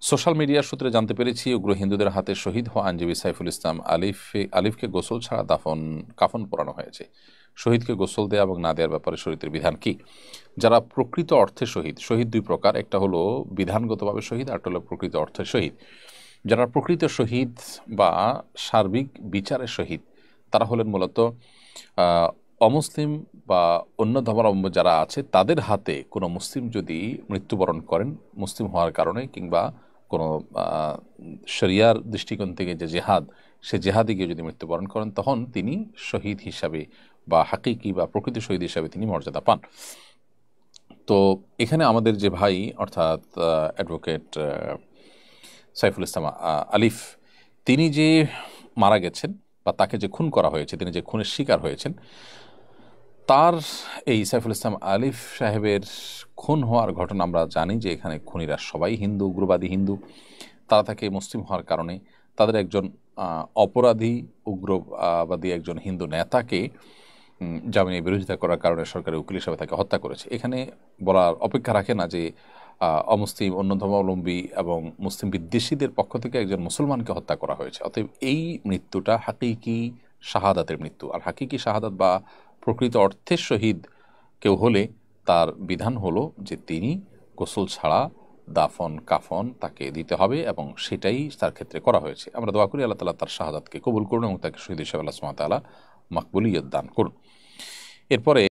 Social মিডিয়ার সূত্রে জানতে পেরেছি উগ্র হিন্দুদের হাতে শহীদ হওয়া আইনজীবী সাইফুল ইসলাম আলিফকে গোসল ছাড়া কাফন পরানো হয়েছে। শহীদকে গোসল দেওয়া এবং না দেওয়ার ব্যাপারে শরীয়তের বিধান কি? যারা প্রকৃত অর্থে শহীদ, শহীদ দুই প্রকার, একটা হলো বিধানগতভাবে শহীদ, আর একটা হলো প্রকৃত অর্থে শহীদ। যারা প্রকৃত শহীদ বা সার্বিক বিচারের শহীদ, তারা হলেন মূলত অমুসলিম বা অন্য ধর্মাবলম্বী যারা আছে তাদের হাতে কোনো মুসলিম যদি মৃত্যুবরণ করেন মুসলিম হওয়ার কারণে, কিংবা কোনো শরিয়ার দৃষ্টিকোণ থেকে যে জেহাদ, সে জেহাদে গিয়ে যদি মৃত্যুবরণ করেন, তখন তিনি শহীদ হিসাবে বা হাকিকি বা প্রকৃত শহীদ হিসাবে তিনি মর্যাদা পান। তো এখানে আমাদের যে ভাই, অর্থাৎ অ্যাডভোকেট সাইফুল ইসলাম আলিফ, তিনি যে মারা গেছেন বা তাকে যে খুন করা হয়েছে, তিনি যে খুনের শিকার হয়েছেন, তার এই সাইফুল ইসলাম আলিফ সাহেবের খুন হওয়ার ঘটনা আমরা জানি যে এখানে খুনিরা সবাই হিন্দু, উগ্রবাদী হিন্দু। তারা তাকে মুসলিম হওয়ার কারণে তাদের একজন অপরাধী উগ্রবাদী একজন হিন্দু নেতাকে জামিনের বিরোধিতা করার কারণে সরকারি উকিল হিসাবে তাকে হত্যা করেছে। এখানে বলার অপেক্ষা রাখে না যে অমুসলিম, অন্য ধর্মাবলম্বী এবং মুসলিম বিদ্বেষীদের পক্ষ থেকে একজন মুসলমানকে হত্যা করা হয়েছে। অতএব এই মৃত্যুটা হাকিকি শাহাদাতের মৃত্যু। আর হাকিকি শাহাদাত বা প্রকৃত অর্থের শহীদ কেউ হলে তার বিধান হলো যে তিনি গোসল ছাড়া দাফন কাফন তাকে দিতে হবে, এবং সেটাই তার ক্ষেত্রে করা হয়েছে। আমরা দোয়া করি আল্লাহ তাআলা তার শাহাদাতকে কবুল করুন এবং তাকে শহীদ হিসেবে আল্লাহ সুবহানাহু ওয়া তাআলা মাকবুলিয়ত দান করুন। এরপরে